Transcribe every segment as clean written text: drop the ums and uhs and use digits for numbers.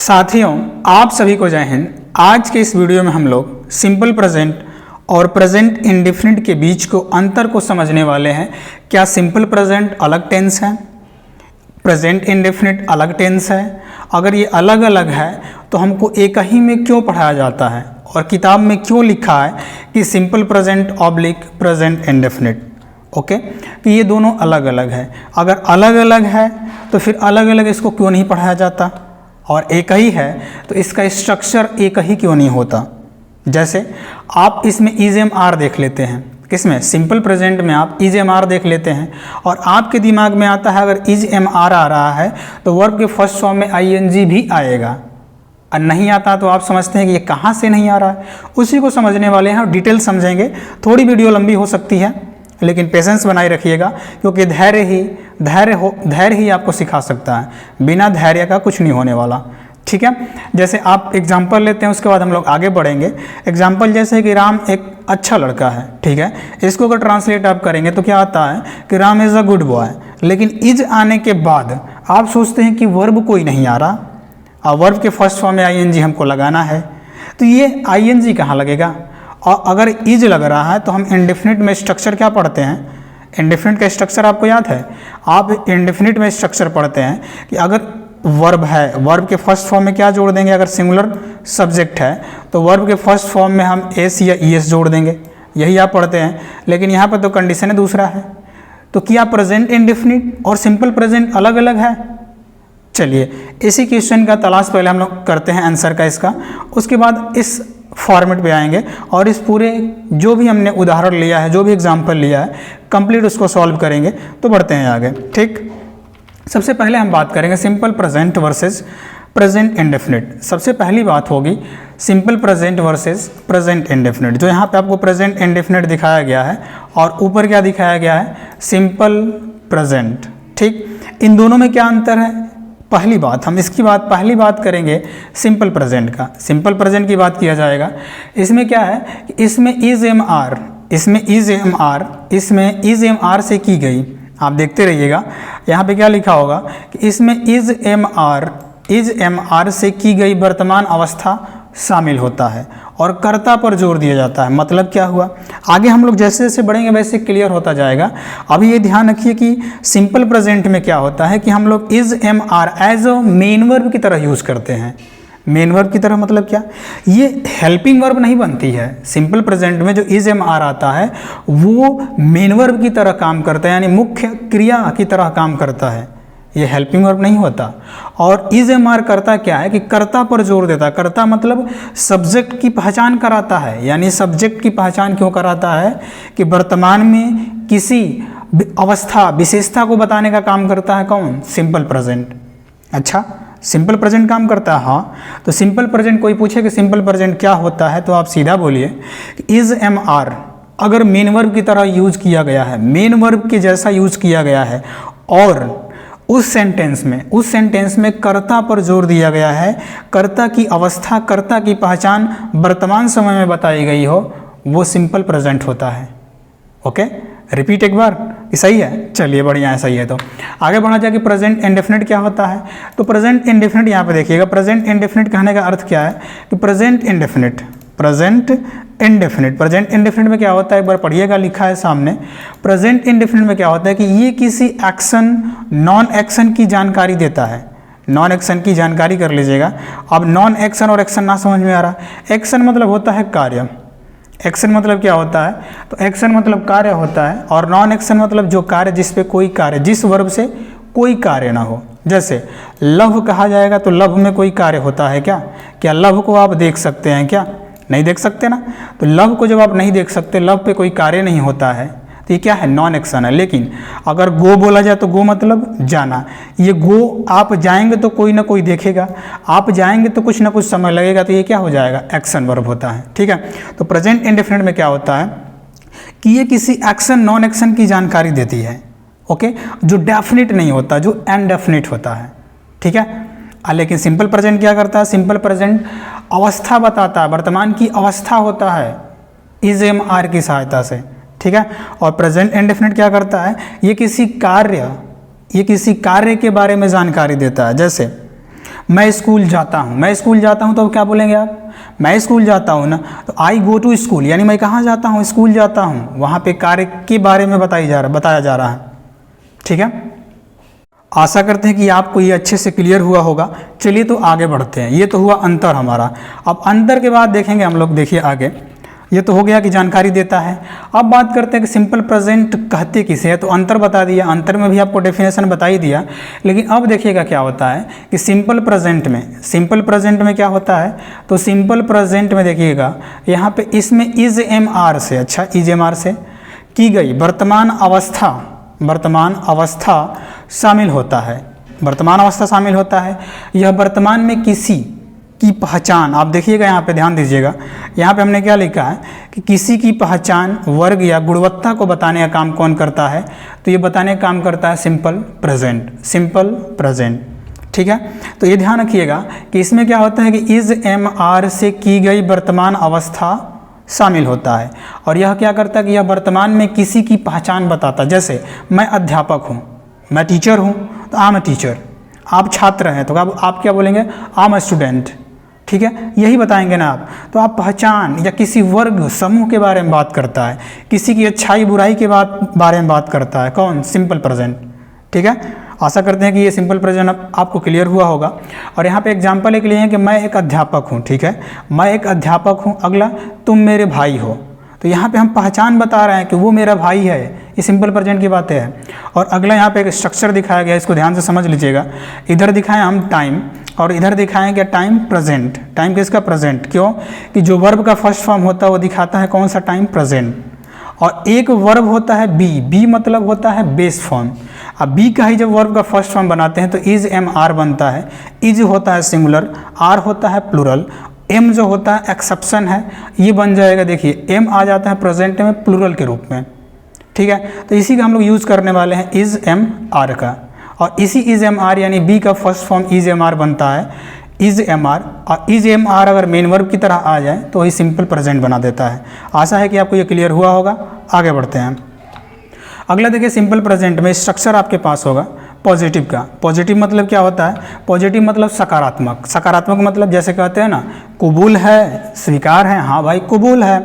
साथियों, आप सभी को जय हिंद। आज के इस वीडियो में हम लोग सिंपल प्रेजेंट और प्रेजेंट इंडेफिनिट के बीच को अंतर को समझने वाले हैं। क्या सिंपल प्रेजेंट अलग टेंस है, प्रेजेंट इंडेफिनिट अलग टेंस है? अगर ये अलग अलग है तो हमको एक ही में क्यों पढ़ाया जाता है और किताब में क्यों लिखा है कि simple present oblique present indefinite? Okay, कि ये दोनों अलग अलग है। अगर अलग अलग है तो फिर अलग अलग इसको क्यों नहीं पढ़ाया जाता, और एक ही है तो इसका स्ट्रक्चर एक ही क्यों नहीं होता? जैसे आप इसमें EJMR देख लेते हैं, किसमें? सिंपल प्रेजेंट में आप EJMR देख लेते हैं और आपके दिमाग में आता है अगर EJMR आ रहा है तो वर्ब के फर्स्ट फॉर्म में ING भी आएगा, और नहीं आता तो आप समझते हैं कि ये कहाँ से नहीं आ रहा है। उसी को समझने वाले हैं और डिटेल समझेंगे। थोड़ी वीडियो लंबी हो सकती है लेकिन पेशेंस बनाए रखिएगा, क्योंकि धैर्य ही आपको सिखा सकता है। बिना धैर्य का कुछ नहीं होने वाला, ठीक है। जैसे आप एग्जाम्पल लेते हैं, उसके बाद हम लोग आगे बढ़ेंगे। एग्जाम्पल जैसे कि राम एक अच्छा लड़का है, ठीक है। इसको अगर ट्रांसलेट आप करेंगे तो क्या आता है कि Ram is a good boy, लेकिन इज आने के बाद आप सोचते हैं कि वर्ब कोई नहीं आ रहा और वर्ब के फर्स्ट फॉर्म में ING हमको लगाना है, तो ये ING कहाँ लगेगा? और अगर इज लग रहा है तो हम इंडेफिनिट में स्ट्रक्चर क्या पढ़ते हैं? इंडेफिनिट का स्ट्रक्चर आपको याद है? आप इंडेफिनिट में स्ट्रक्चर पढ़ते हैं कि अगर वर्ब है, वर्ब के फर्स्ट फॉर्म में क्या जोड़ देंगे? अगर सिंगुलर सब्जेक्ट है तो वर्ब के फर्स्ट फॉर्म में हम एस या ES जोड़ देंगे, यही आप पढ़ते हैं। लेकिन यहाँ पर तो कंडीशन है दूसरा है। तो क्या प्रेजेंट इंडेफिनिट और सिंपल प्रेजेंट अलग अलग है? चलिए इसी क्वेश्चन का तलाश पहले हम लोग करते हैं आंसर का इसका, उसके बाद इस फॉर्मेट पे आएंगे और इस पूरे जो भी हमने उदाहरण लिया है, जो भी एग्जाम्पल लिया है, कंप्लीट उसको सॉल्व करेंगे। तो बढ़ते हैं आगे, ठीक। सबसे पहले हम बात करेंगे simple present versus present indefinite. सबसे पहली बात होगी simple present versus present indefinite. जो यहाँ पे आपको प्रेजेंट इंडेफिनिट दिखाया गया है और ऊपर क्या दिखाया गया है? सिंपल प्रेजेंट, ठीक। इन दोनों में क्या अंतर है? पहली बात पहली बात करेंगे सिंपल प्रेजेंट का। सिंपल प्रेजेंट की बात किया जाएगा, इसमें क्या है कि इसमें इसमें EJMR से की गई, आप देखते रहिएगा यहाँ पे क्या लिखा होगा कि इसमें EJMR से की गई वर्तमान अवस्था शामिल होता है और कर्ता पर जोर दिया जाता है। मतलब क्या हुआ? आगे हम लोग जैसे जैसे बढ़ेंगे वैसे क्लियर होता जाएगा। अभी ये ध्यान रखिए कि सिंपल प्रेजेंट में क्या होता है कि हम लोग EJMR as a main verb की तरह यूज़ करते हैं। मेन वर्ब की तरह मतलब क्या? ये हेल्पिंग वर्ब नहीं बनती है। सिंपल प्रेजेंट में जो EJMR आता है वो मेन वर्ब की तरह काम करता है, यानी मुख्य क्रिया की तरह काम करता है। ये हेल्पिंग वर्ब नहीं होता। और EJMR करता क्या है कि कर्ता पर जोर देता है। कर्ता मतलब सब्जेक्ट की पहचान कराता है, यानी सब्जेक्ट की पहचान क्यों कराता है कि वर्तमान में किसी अवस्था विशेषता को बताने का काम करता है कौन? Simple present. अच्छा, सिंपल प्रेजेंट काम करता है, हाँ। तो सिंपल प्रेजेंट कोई पूछे कि सिंपल प्रेजेंट क्या होता है तो आप सीधा बोलिए कि EJMR अगर मेन वर्ब की तरह यूज किया गया है, मेन वर्ब के जैसा यूज किया गया है और उस सेंटेंस में कर्ता पर जोर दिया गया है, कर्ता की अवस्था, कर्ता की पहचान वर्तमान समय में बताई गई हो, वो सिंपल प्रेजेंट होता है। ओके, रिपीट एक बार, सही है? चलिए बढ़िया है, सही है। तो आगे बढ़ा जाए कि प्रेजेंट इंडेफिनिट क्या होता है। तो प्रेजेंट इंडेफिनिट यहाँ पे देखिएगा, प्रेजेंट इंडेफिनिट कहने का अर्थ क्या है कि प्रेजेंट इंडेफिनिट में क्या होता है? एक बार पढ़िएगा, लिखा है सामने। प्रेजेंट इंडेफिनिट में क्या होता है कि ये किसी एक्शन, नॉन एक्शन की जानकारी देता है। नॉन एक्शन की जानकारी कर लीजिएगा। अब नॉन एक्शन और एक्शन ना समझ में आ रहा। एक्शन मतलब होता है कार्य। एक्शन मतलब क्या होता है? तो एक्शन मतलब कार्य होता है, और नॉन एक्शन मतलब जो कार्य जिस पे कोई कार्य, जिस वर्ब से कोई कार्य ना हो। जैसे लव कहा जाएगा तो लव में कोई कार्य होता है क्या? क्या लव को आप देख सकते हैं क्या? नहीं देख सकते ना। तो लव को जब आप नहीं देख सकते, लव पे कोई कार्य नहीं होता है, तो ये क्या है? नॉन एक्शन है। लेकिन अगर गो बोला जाए तो गो मतलब जाना। ये गो आप जाएंगे तो कोई ना कोई देखेगा, आप जाएंगे तो कुछ ना कुछ समय लगेगा, तो ये क्या हो जाएगा? एक्शन वर्ब होता है, ठीक है। तो प्रेजेंट इंडेफिनिट में क्या होता है कि ये किसी एक्शन, नॉन एक्शन की जानकारी देती है, ओके, जो डेफिनिट नहीं होता, जो इनडेफिनिट होता है, ठीक है। लेकिन सिंपल प्रेजेंट क्या करता है? सिंपल प्रेजेंट अवस्था बताता है, वर्तमान की अवस्था होता है EJMR की सहायता से, ठीक है। और प्रेजेंट इंडेफिनिट क्या करता है? ये किसी कार्य के बारे में जानकारी देता है। जैसे मैं स्कूल जाता हूँ, मैं स्कूल जाता हूँ तो क्या बोलेंगे आप? मैं स्कूल जाता हूँ ना, तो आई गो टू स्कूल, यानी मैं कहाँ जाता हूँ? स्कूल जाता हूँ। वहाँ पे कार्य के बारे में बताया जा रहा है। ठीक है, आशा करते हैं कि आपको ये अच्छे से क्लियर हुआ होगा। चलिए तो आगे बढ़ते हैं। ये तो हुआ अंतर हमारा। अब अंतर के बाद देखेंगे हम लोग, देखिए आगे, ये तो हो गया कि जानकारी देता है। अब बात करते हैं कि सिंपल प्रेजेंट कहते किसे है। तो अंतर बता दिया, अंतर में भी आपको डेफिनेशन बता ही दिया। लेकिन अब देखिएगा क्या होता है कि सिंपल प्रेजेंट में क्या होता है। तो सिंपल प्रेजेंट में देखिएगा यहाँ पे इसमें इज एम आर से, अच्छा इज एम आर से की गई वर्तमान अवस्था शामिल होता है। वर्तमान अवस्था शामिल होता है। यह वर्तमान में किसी की पहचान, आप देखिएगा यहाँ पे ध्यान दीजिएगा, यहाँ पे हमने क्या लिखा है कि किसी की पहचान, वर्ग या गुणवत्ता को बताने का काम कौन करता है? तो ये बताने का काम करता है सिंपल प्रेजेंट। ठीक है, तो ये ध्यान रखिएगा कि इसमें क्या होता है कि इज एम आर से की गई वर्तमान अवस्था शामिल होता है। और यह क्या करता है कि यह वर्तमान में किसी की पहचान बताता है। जैसे मैं अध्यापक हूँ, मैं टीचर हूँ, तो आई एम ए टीचर। आप छात्र हैं तो आप क्या बोलेंगे? I am a student. ठीक है, यही बताएंगे ना आप। तो आप पहचान या किसी वर्ग समूह के बारे में बात करता है, किसी की अच्छाई बुराई के बारे में बात करता है। कौन? Simple present. ठीक है, आशा करते हैं कि ये सिंपल प्रेजेंट आपको क्लियर हुआ होगा। और यहाँ पे एग्जांपल एक लिए हैं कि मैं एक अध्यापक हूँ। ठीक है, मैं एक अध्यापक हूँ। अगला, तुम मेरे भाई हो। तो यहाँ पे हम पहचान बता रहे हैं कि वो मेरा भाई है। ये सिंपल प्रेजेंट की बातें हैं। और अगला यहाँ पे एक स्ट्रक्चर दिखाया गया है, इसको ध्यान से समझ लीजिएगा। इधर दिखाएं हम टाइम और इधर दिखाएं क्या? Time present. टाइम किसका? प्रेजेंट। क्यों? कि जो वर्ब का फर्स्ट फॉर्म होता है वो दिखाता है कौन सा? Time present. और एक वर्ब होता है बी मतलब होता है बेस फॉर्म। अब बी का ही जब वर्ब का फर्स्ट फॉर्म बनाते हैं तो इज एम आर बनता है। इज होता है सिंगुलर, आर होता है प्लूरल, एम जो होता है एक्सेप्शन है, ये बन जाएगा। देखिए एम आ जाता है प्रेजेंट में प्लूरल के रूप में। ठीक है, तो इसी का हम लोग यूज़ करने वाले हैं इज एम आर का। और इसी इज एम आर यानी बी का first form is am are बनता है, इज एम आर। और इज एम आर अगर मेन वर्ब की तरह आ जाए तो वही सिंपल प्रेजेंट बना देता है। आशा है कि आपको ये क्लियर हुआ होगा। आगे बढ़ते हैं। अगला देखिए, सिंपल प्रेजेंट में स्ट्रक्चर आपके पास होगा पॉजिटिव का। पॉजिटिव मतलब क्या होता है? पॉजिटिव मतलब सकारात्मक। सकारात्मक मतलब जैसे कहते हैं ना, कबूल है, स्वीकार है। हाँ भाई कबूल है,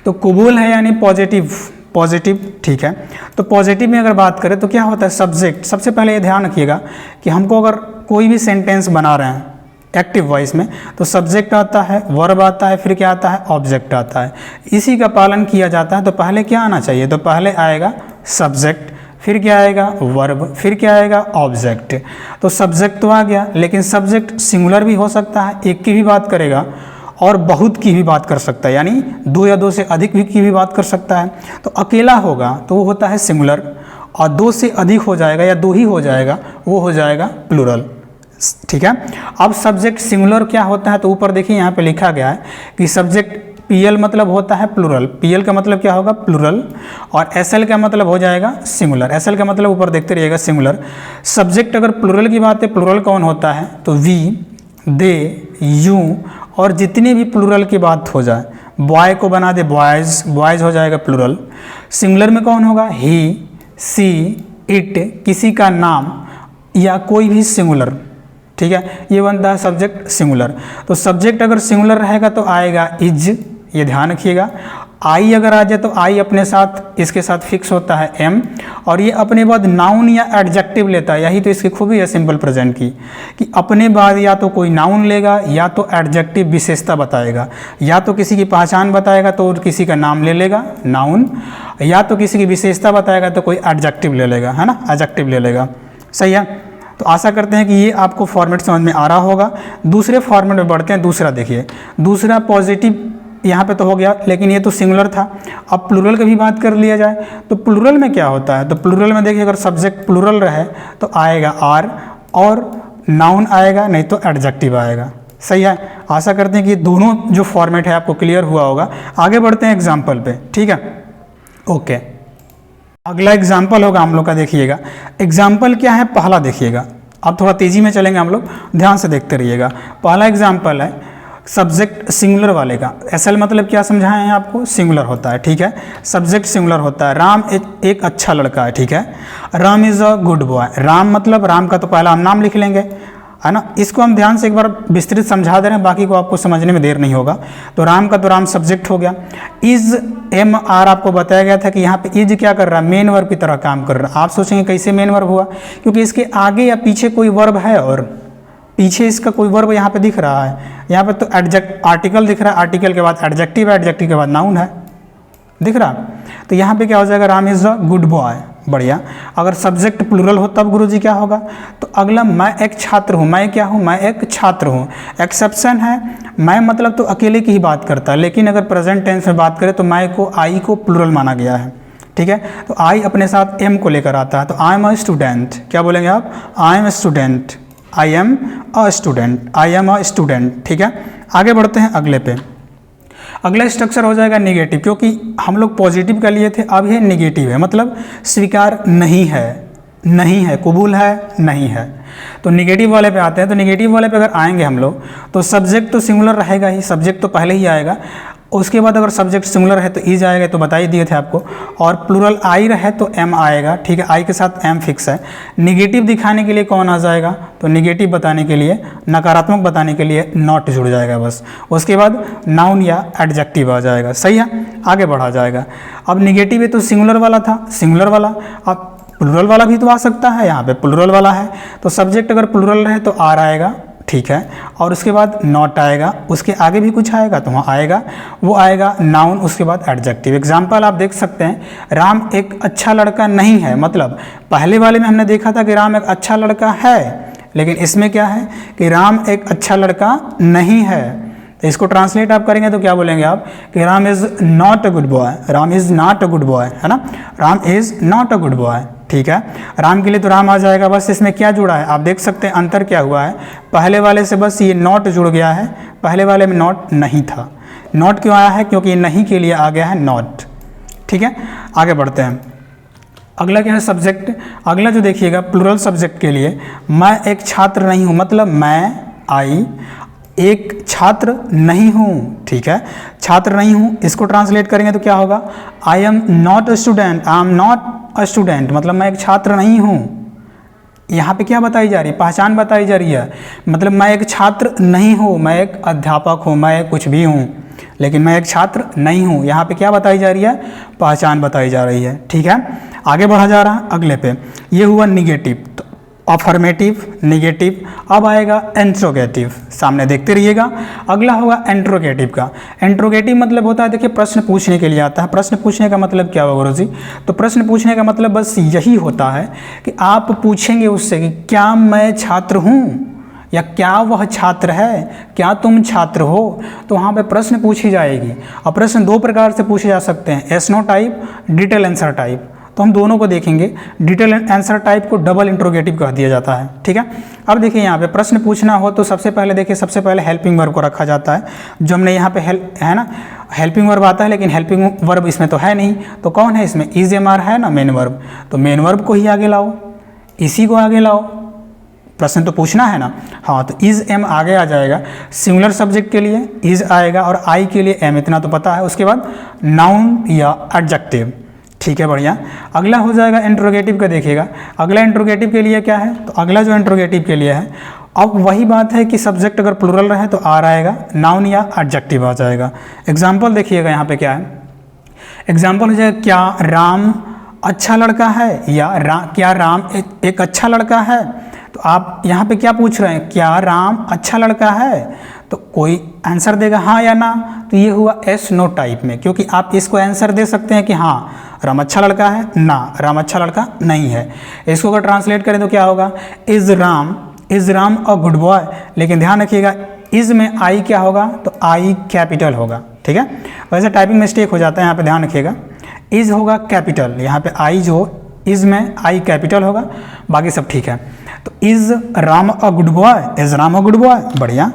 तो कबूल है यानी पॉजिटिव। ठीक है, तो पॉजिटिव में अगर बात करें तो क्या होता है? सब्जेक्ट। सबसे पहले ये ध्यान रखिएगा कि हमको अगर कोई भी सेंटेंस बना रहे हैं एक्टिव वॉइस में, तो सब्जेक्ट आता है, वर्ब आता है, फिर क्या आता है? ऑब्जेक्ट आता है। इसी का पालन किया जाता है। तो पहले क्या आना चाहिए? तो पहले आएगा सब्जेक्ट, फिर क्या आएगा? वर्ब, फिर क्या आएगा? ऑब्जेक्ट। तो सब्जेक्ट तो आ गया, लेकिन सब्जेक्ट सिंगुलर भी हो सकता है, एक की भी बात करेगा, और बहुत की भी बात कर सकता है, यानी दो या दो से अधिक भी की भी बात कर सकता है। तो अकेला होगा तो वो होता है सिंगुलर, और दो से अधिक हो जाएगा या दो ही हो जाएगा वो हो जाएगा प्लूरल। ठीक है, अब सब्जेक्ट सिंगुलर क्या होता है? तो ऊपर देखिए यहाँ पे लिखा गया है कि सब्जेक्ट पीएल मतलब होता है प्लूरल। पीएल का मतलब क्या होगा? प्लूरल। और एसएल का मतलब हो जाएगा सिंगुलर। एसएल का मतलब ऊपर देखते रहिएगा सिंगुलर। सब्जेक्ट अगर प्लूरल की बात है, प्लूरल कौन होता है? तो वी, दे, यू, और जितने भी प्लूरल की बात हो जाए, बॉय को बना दे बॉयज़ हो जाएगा प्लूरल। सिंगुलर में कौन होगा? ही, सी, इट, किसी का नाम या कोई भी सिंगुलर। ठीक है, ये बनता है सब्जेक्ट सिंगुलर। तो सब्जेक्ट अगर सिंगुलर रहेगा तो आएगा इज, ये ध्यान रखिएगा। आई अगर आ जाए तो आई अपने साथ, इसके साथ फिक्स होता है एम, और ये अपने बाद नाउन या एडजेक्टिव लेता है। यही तो इसकी खूबी है सिंपल प्रेजेंट की, कि अपने बाद या तो कोई नाउन लेगा या तो एडजेक्टिव विशेषता बताएगा, या तो किसी की पहचान बताएगा तो किसी का नाम ले लेगा नाउन, या तो किसी की विशेषता बताएगा तो कोई एडजेक्टिव ले लेगा, है ना, एडजेक्टिव ले लेगा। सही है, तो आशा करते हैं कि ये आपको फॉर्मेट समझ में आ रहा होगा। दूसरे फॉर्मेट में बढ़ते हैं। दूसरा देखिए, दूसरा पॉजिटिव यहाँ पे तो हो गया, लेकिन ये तो सिंगुलर था। अब प्लूरल की भी बात कर लिया जाए तो प्लूरल में क्या होता है? तो प्लूरल में देखिए, अगर सब्जेक्ट प्लूरल रहे तो आएगा आर, और नाउन आएगा, नहीं तो एडजेक्टिव आएगा। सही है, आशा करते हैं कि दोनों जो फॉर्मेट है आपको क्लियर हुआ होगा। आगे बढ़ते हैं एग्जाम्पल पे। ठीक है, ओके, अगला एग्जाम्पल होगा हम लोग का। देखिएगा एग्जाम्पल क्या है, पहला देखिएगा। अब थोड़ा तेज़ी में चलेंगे हम लोग, ध्यान से देखते रहिएगा। पहला एग्जाम्पल है सब्जेक्ट सिंगुलर वाले का। एसएल मतलब क्या समझाए हैं आपको? सिंगुलर होता है। ठीक है, सब्जेक्ट सिंगुलर होता है। राम एक अच्छा लड़का है। ठीक है, Ram is a good boy. Ram मतलब, राम का तो पहला हम नाम लिख लेंगे, है ना। इसको हम ध्यान से एक बार विस्तृत समझा दे रहे हैं, बाकी को आपको समझने में देर नहीं होगा। तो राम का तो राम सब्जेक्ट हो गया। इज एम आर आपको बताया गया था कि यहाँ पे इज क्या कर रहा है, मेन वर्ब की तरह काम कर रहा है। आप सोचेंगे कैसे मेन वर्ब हुआ, क्योंकि इसके आगे या पीछे कोई वर्ब है और पीछे इसका कोई वर्ब यहाँ पे दिख रहा है। यहाँ पे तो एडजेक्ट आर्टिकल दिख रहा है, आर्टिकल के बाद एडजेक्टिव है, एडजेक्टिव के बाद नाउन है, दिख रहा। तो यहाँ पे क्या हो जाएगा, Ram is a good boy. बढ़िया। अगर सब्जेक्ट प्लूरल हो तब गुरुजी क्या होगा, तो अगला मैं एक छात्र हूँ, मैं क्या हूँ, मैं एक छात्र हूँ। एक्सेप्शन है, मैं मतलब तो अकेले की ही बात करता है, लेकिन अगर प्रेजेंट टेंस में बात करें तो मैं को आई को प्लूरल माना गया है। ठीक है, तो आई अपने साथ एम को लेकर आता है। तो आई एम अ स्टूडेंट, क्या बोलेंगे आप, I am a student, I am a student, I am a student. ठीक है, आगे बढ़ते हैं अगले पे। अगला स्ट्रक्चर हो जाएगा निगेटिव, क्योंकि हम लोग पॉजिटिव का लिए थे, अब ये निगेटिव है, मतलब स्वीकार नहीं है, नहीं है, कबूल है, नहीं है। तो निगेटिव वाले पे आते हैं। तो निगेटिव वाले पे अगर आएंगे हम लोग तो सब्जेक्ट तो सिंगुलर रहेगा ही, सब्जेक्ट तो पहले ही आएगा। उसके बाद अगर सब्जेक्ट सिंगुलर है तो इज आएगा, तो बता ही दिए थे आपको। और प्लूरल आई रहे तो एम आएगा। ठीक है, आई के साथ एम फिक्स है। निगेटिव दिखाने के लिए कौन आ जाएगा, तो निगेटिव बताने के लिए, नकारात्मक बताने के लिए नॉट जुड़ जाएगा बस। उसके बाद नाउन या एडजेक्टिव आ जाएगा। सही है, आगे बढ़ा जाएगा। अब निगेटिव है तो सिंगुलर वाला था, सिंगुलर वाला, अब प्लूरल वाला भी तो आ सकता है, यहाँ पे प्लूरल वाला है। तो सब्जेक्ट अगर प्लूरल रहे तो आर आएगा, ठीक है, और उसके बाद नॉट आएगा, उसके आगे भी कुछ आएगा तो वहाँ आएगा, वो आएगा नाउन, उसके बाद एडजेक्टिव। एग्जाम्पल आप देख सकते हैं, राम एक अच्छा लड़का नहीं है, मतलब पहले वाले में हमने देखा था कि राम एक अच्छा लड़का है, लेकिन इसमें क्या है कि राम एक अच्छा लड़का नहीं है। तो इसको ट्रांसलेट आप करेंगे तो क्या बोलेंगे आप कि Ram is not a good boy, Ram is not a good boy, है ना, Ram is not a good boy. ठीक है, राम के लिए तो राम आ जाएगा। बस इसमें क्या जुड़ा है आप देख सकते हैं, अंतर क्या हुआ है, पहले वाले से बस ये नॉट जुड़ गया है, पहले वाले में नॉट नहीं था। नॉट क्यों आया है, क्योंकि ये नहीं के लिए आ गया है नॉट। ठीक है, आगे बढ़ते हैं। अगला क्या है, सब्जेक्ट। अगला जो देखिएगा प्लूरल सब्जेक्ट के लिए, मैं एक छात्र नहीं हूँ, मतलब मैं आई एक छात्र नहीं हूँ। ठीक है, छात्र नहीं हूँ, इसको ट्रांसलेट करेंगे तो क्या होगा, I am not a student, I am not a student, मतलब मैं एक छात्र नहीं हूँ। यहाँ पे क्या बताई जा रही है, पहचान बताई जा रही है, मतलब मैं एक छात्र नहीं हूँ, मैं एक अध्यापक हूँ, मैं कुछ भी हूँ, लेकिन मैं एक छात्र नहीं हूँ। यहाँ पे क्या बताई जा रही है, पहचान बताई जा रही है। ठीक है, आगे बढ़ा जा रहा है अगले पे। ये हुआ निगेटिव, तो अफर्मेटिव, निगेटिव। अब आएगा इंट्रोगेटिव, सामने देखते रहिएगा। अगला होगा इंट्रोगेटिव का। इंट्रोगेटिव मतलब होता है, देखिए प्रश्न पूछने के लिए आता है। प्रश्न पूछने का मतलब क्या होगा गुरुजी, तो प्रश्न पूछने का मतलब बस यही होता है कि आप पूछेंगे उससे कि क्या मैं छात्र हूँ, या क्या वह छात्र है, क्या तुम छात्र हो। तो वहाँ पे प्रश्न पूछी जाएगी। और प्रश्न दो प्रकार से पूछे जा सकते हैं, yes no type, detail answer type. तो हम दोनों को देखेंगे। डिटेल आंसर टाइप को डबल इंट्रोगेटिव कह दिया जाता है। ठीक है, अब देखिए यहाँ पे प्रश्न पूछना हो तो सबसे पहले देखिए, सबसे पहले हेल्पिंग वर्ब को रखा जाता है, जो हमने यहाँ पे है ना, हेल्पिंग वर्ब आता है, लेकिन हेल्पिंग वर्ब इसमें तो है नहीं, तो कौन है इसमें, इज एम आर है ना, मेन वर्ब। तो मेन वर्ब को ही आगे लाओ, इसी को आगे लाओ, प्रश्न तो पूछना है ना। हाँ, तो इज एम आगे आ जाएगा। सिंगुलर सब्जेक्ट के लिए इज आएगा और आई के लिए एम, इतना तो पता है। उसके बाद नाउन या एडजेक्टिव। ठीक है, बढ़िया। अगला हो जाएगा इंट्रोगेटिव का, देखिएगा अगला इंट्रोगेटिव के लिए क्या है, तो अगला जो इंट्रोगेटिव के लिए है, अब वही बात है कि सब्जेक्ट अगर प्लूरल रहे तो आर आएगा, नाउन या एडजेक्टिव आ जाएगा। एग्जाम्पल देखिएगा यहाँ पे क्या है, एग्जाम्पल हो जाएगा, क्या राम अच्छा लड़का है, या क्या राम एक अच्छा लड़का है। तो आप यहाँ पे क्या पूछ रहे हैं, क्या राम अच्छा लड़का है, तो कोई आंसर देगा हाँ या ना। तो ये हुआ एस नो टाइप में, क्योंकि आप इसको आंसर दे सकते हैं कि हाँ राम अच्छा लड़का है, ना राम अच्छा लड़का नहीं है। इसको अगर ट्रांसलेट करें तो क्या होगा, is Ram a good boy. लेकिन ध्यान रखिएगा, इज में आई क्या होगा, तो आई कैपिटल होगा। ठीक है, वैसे टाइपिंग मिस्टेक हो जाता है, यहाँ पे ध्यान रखिएगा। इज होगा कैपिटल, यहाँ पे आई जो इज में आई कैपिटल होगा, बाकी सब ठीक है। तो is Ram a good boy, is Ram a good boy. बढ़िया,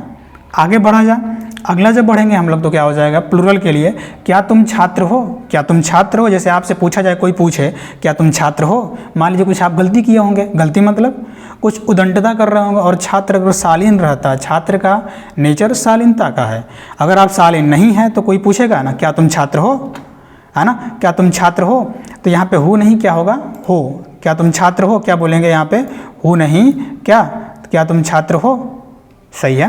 आगे बढ़ा जा। अगला जब बढ़ेंगे हम लोग तो क्या हो जाएगा, प्लूरल के लिए, क्या तुम छात्र हो, क्या तुम छात्र हो। जैसे आपसे पूछा जाए, कोई पूछे क्या तुम छात्र हो, मान लीजिए कुछ आप गलती किए होंगे, गलती मतलब कुछ उदंडता कर रहे होंगे, और छात्र अगर शालीन रहता है, छात्र का नेचर शालीनता का है, अगर आप शालीन नहीं है तो कोई पूछेगा ना क्या तुम छात्र हो, है ना, क्या तुम छात्र हो। तो यहाँ पे हो नहीं क्या होगा, हो, क्या तुम छात्र हो, क्या बोलेंगे यहाँ पे, हो नहीं क्या, क्या तुम छात्र हो, सही है।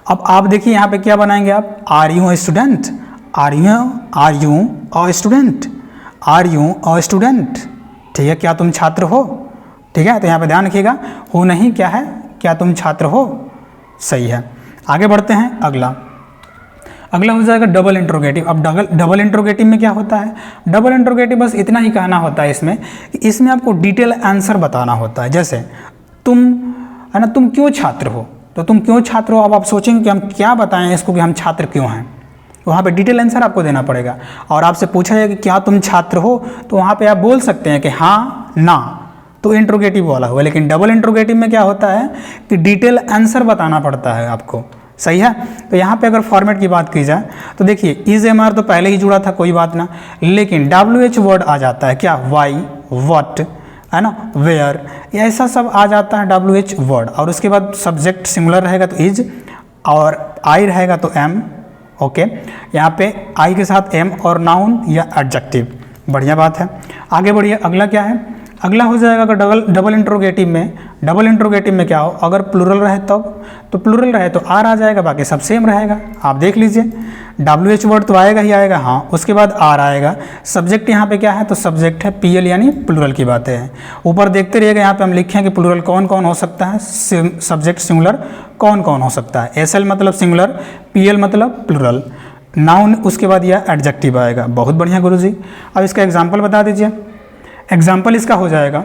अब आप देखिए यहाँ पे क्या बनाएंगे आप, are you a student, are you a student, are you a student, ठीक है, क्या तुम छात्र हो, ठीक है। तो यहाँ पे ध्यान रखिएगा, हो नहीं क्या है, क्या तुम छात्र हो, सही है। आगे बढ़ते हैं, अगला हो जाएगा डबल इंट्रोगेटिव। अब डबल इंट्रोगेटिव में क्या होता है, डबल इंट्रोगेटिव बस इतना ही कहना होता है इसमें कि इसमें आपको डिटेल आंसर बताना होता है। जैसे तुम है ना, तुम क्यों छात्र हो, तो तुम क्यों छात्र हो, अब आप सोचेंगे कि हम क्या बताएं इसको कि हम छात्र क्यों हैं, तो वहाँ पे डिटेल आंसर आपको देना पड़ेगा। और आपसे पूछा जाए कि क्या तुम छात्र हो, तो वहाँ पे आप बोल सकते हैं कि हाँ ना, तो इंट्रोगेटिव वाला हुआ। लेकिन डबल इंट्रोगेटिव में क्या होता है कि डिटेल आंसर बताना पड़ता है आपको, सही है। तो यहाँ पे अगर फॉर्मेट की बात की जाए तो देखिए इज एम आर तो पहले ही जुड़ा था, कोई बात ना, लेकिन WH वर्ड आ जाता है, क्या, वाई, व्हाट, है ना, वेयर, ऐसा सब आ जाता है WH वर्ड। और उसके बाद सब्जेक्ट सिंगुलर रहेगा तो इज, और आई रहेगा तो एम, ओके। यहाँ पे आई के साथ एम और नाउन या एडजेक्टिव, बढ़िया बात है। आगे बढ़िए, अगला क्या है, अगला हो जाएगा अगर डबल इंट्रोगेटिव में क्या हो, अगर प्लूरल रहे तब, तो प्लूरल रहे तो आर आ जाएगा, बाकी सब सेम रहेगा। आप देख लीजिए WH वर्ड तो आएगा ही आएगा, हाँ, उसके बाद आर आएगा। सब्जेक्ट यहाँ पे क्या है, तो सब्जेक्ट है PL यानी प्लूरल की बातें हैं। ऊपर देखते रहिएगा, यहाँ पे हम लिखें कि प्लूरल कौन कौन हो सकता है, सब्जेक्ट सिंगुलर कौन कौन हो सकता है, SL मतलब सिंगुलर, PL मतलब प्लूरल, नाउन उसके बाद यह एडजेक्टिव आएगा। बहुत बढ़िया गुरुजी। अब इसका एग्जाम्पल बता दीजिए। एग्जाम्पल इसका हो जाएगा,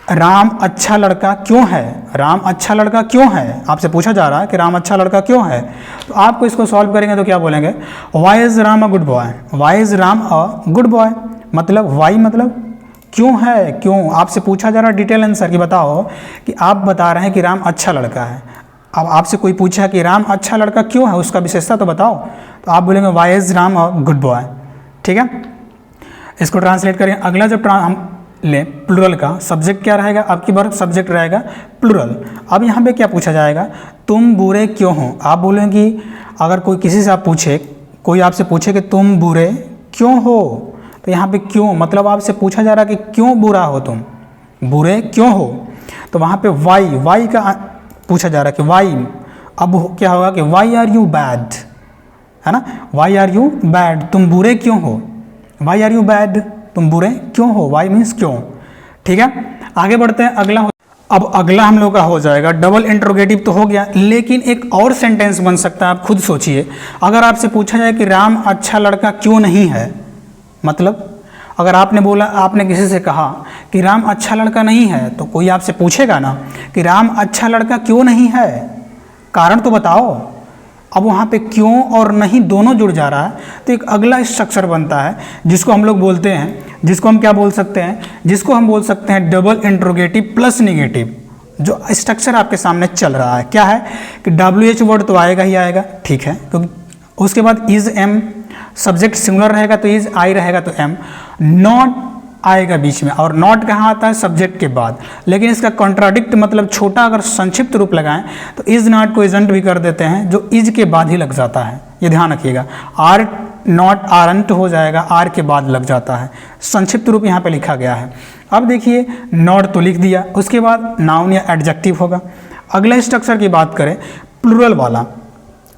राम अच्छा लड़का क्यों है, राम अच्छा लड़का क्यों है, आपसे पूछा जा रहा है कि राम अच्छा लड़का क्यों है, तो आपको इसको सॉल्व करेंगे तो क्या बोलेंगे, why is Ram a good boy, why is Ram a good boy, मतलब वाई मतलब क्यों है, क्यों। आपसे पूछा जा रहा है डिटेल आंसर कि बताओ कि आप बता रहे हैं कि राम अच्छा लड़का है। अब आपसे कोई पूछा कि राम अच्छा लड़का क्यों है, उसका विशेषता तो बताओ, तो आप बोलेंगे why is Ram a good boy, ठीक है। इसको ट्रांसलेट करें, अगला जब हम लें प्लूरल का, सब्जेक्ट क्या रहेगा, आपकी बार सब्जेक्ट रहेगा प्लूरल। अब यहाँ पे क्या पूछा जाएगा, तुम बुरे क्यों हो। आप बोलेंगे अगर कोई किसी से आप पूछे, कोई आपसे पूछे कि तुम बुरे क्यों हो, तो यहाँ पे क्यों मतलब आपसे पूछा जा रहा है कि क्यों बुरा हो, तुम बुरे क्यों हो, तो वहाँ पे वाई का पूछा जा रहा है कि वाई। अब क्या होगा कि वाई आर यू बैड, है ना, वाई आर यू बैड, तुम बुरे क्यों हो, वाई आर यू बैड, तुम बुरे क्यों हो, वाई मीन्स क्यों, ठीक है। आगे बढ़ते हैं, अब अगला हम लोग का हो जाएगा डबल इंट्रोगेटिव तो हो गया, लेकिन एक और सेंटेंस बन सकता है। आप खुद सोचिए, अगर आपसे पूछा जाए कि राम अच्छा लड़का क्यों नहीं है, मतलब अगर आपने बोला, आपने किसी से कहा कि राम अच्छा लड़का नहीं है, तो कोई आपसे पूछेगा ना कि राम अच्छा लड़का क्यों नहीं है, कारण तो बताओ। अब वहाँ पे क्यों और नहीं दोनों जुड़ जा रहा है, तो एक अगला स्ट्रक्चर बनता है जिसको हम लोग बोलते हैं, जिसको हम क्या बोल सकते हैं, जिसको हम बोल सकते हैं डबल इंट्रोगेटिव प्लस निगेटिव। जो स्ट्रक्चर आपके सामने चल रहा है क्या है कि WH वर्ड तो आएगा ही आएगा, ठीक है, क्योंकि उसके बाद इज एम, सब्जेक्ट सिंगुलर रहेगा तो इज, आई रहेगा तो एम, नॉट आएगा बीच में, और नॉट कहाँ आता है, सब्जेक्ट के बाद। लेकिन इसका कॉन्ट्राडिक्ट मतलब छोटा अगर संक्षिप्त रूप लगाएं तो इज नॉट को इजंट भी कर देते हैं, जो इज के बाद ही लग जाता है, ये ध्यान रखिएगा। आर नॉट आरंट हो जाएगा, आर के बाद लग जाता है, संक्षिप्त रूप यहाँ पे लिखा गया है। अब देखिए नॉट तो लिख दिया, उसके बाद नाउन या एडजेक्टिव होगा। अगला स्ट्रक्चर की बात करें प्लूरल वाला,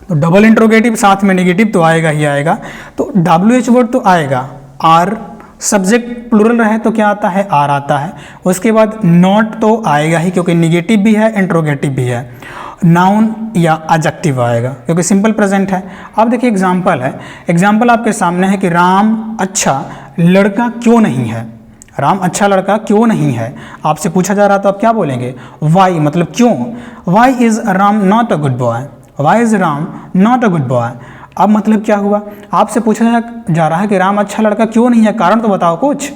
तो डबल इंट्रोगेटिव साथ में नेगेटिव तो आएगा ही आएगा, तो WH वर्ड तो आएगा, आर, सब्जेक्ट प्लूरल रहे तो क्या आता है, आर आता है। उसके बाद नॉट तो आएगा ही क्योंकि निगेटिव भी है इंट्रोगेटिव भी है, नाउन या एडजेक्टिव आएगा क्योंकि सिंपल प्रेजेंट है। अब देखिए एग्जाम्पल है, एग्जाम्पल आपके सामने है कि राम अच्छा लड़का क्यों नहीं है, राम अच्छा लड़का क्यों नहीं है। आपसे पूछा जा रहा तो आप क्या बोलेंगे, वाई मतलब क्यों, why is Ram not a good boy, why is Ram not a good boy. अब मतलब क्या हुआ, आपसे पूछा जा रहा है कि राम अच्छा लड़का क्यों नहीं है, कारण तो बताओ कुछ,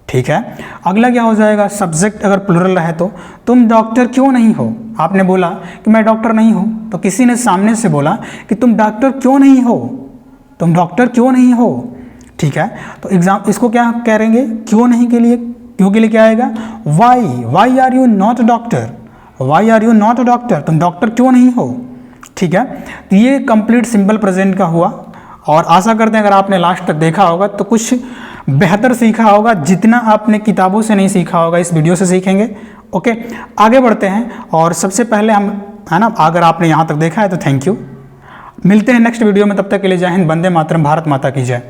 ठीक है। अगला क्या हो जाएगा, सब्जेक्ट अगर प्लूरल रहे तो तुम डॉक्टर क्यों नहीं हो। आपने बोला कि मैं डॉक्टर नहीं हूँ, तो किसी ने सामने से बोला कि तुम डॉक्टर क्यों नहीं हो, तुम डॉक्टर क्यों नहीं हो, ठीक है। तो इसको क्या करेंगे, क्यों नहीं के लिए, क्यों के लिए क्या आएगा, why are you not a doctor, why are you not a doctor, तुम डॉक्टर क्यों नहीं हो, ठीक है। तो ये कंप्लीट सिंपल प्रेजेंट का हुआ, और आशा करते हैं अगर आपने लास्ट तक देखा होगा तो कुछ बेहतर सीखा होगा, जितना आपने किताबों से नहीं सीखा होगा इस वीडियो से सीखेंगे। ओके, आगे बढ़ते हैं और सबसे पहले हम, है ना, अगर आपने यहाँ तक देखा है तो थैंक यू। मिलते हैं नेक्स्ट वीडियो में, तब तक के लिए जय हिंद, वंदे मातरम, भारत माता की जय।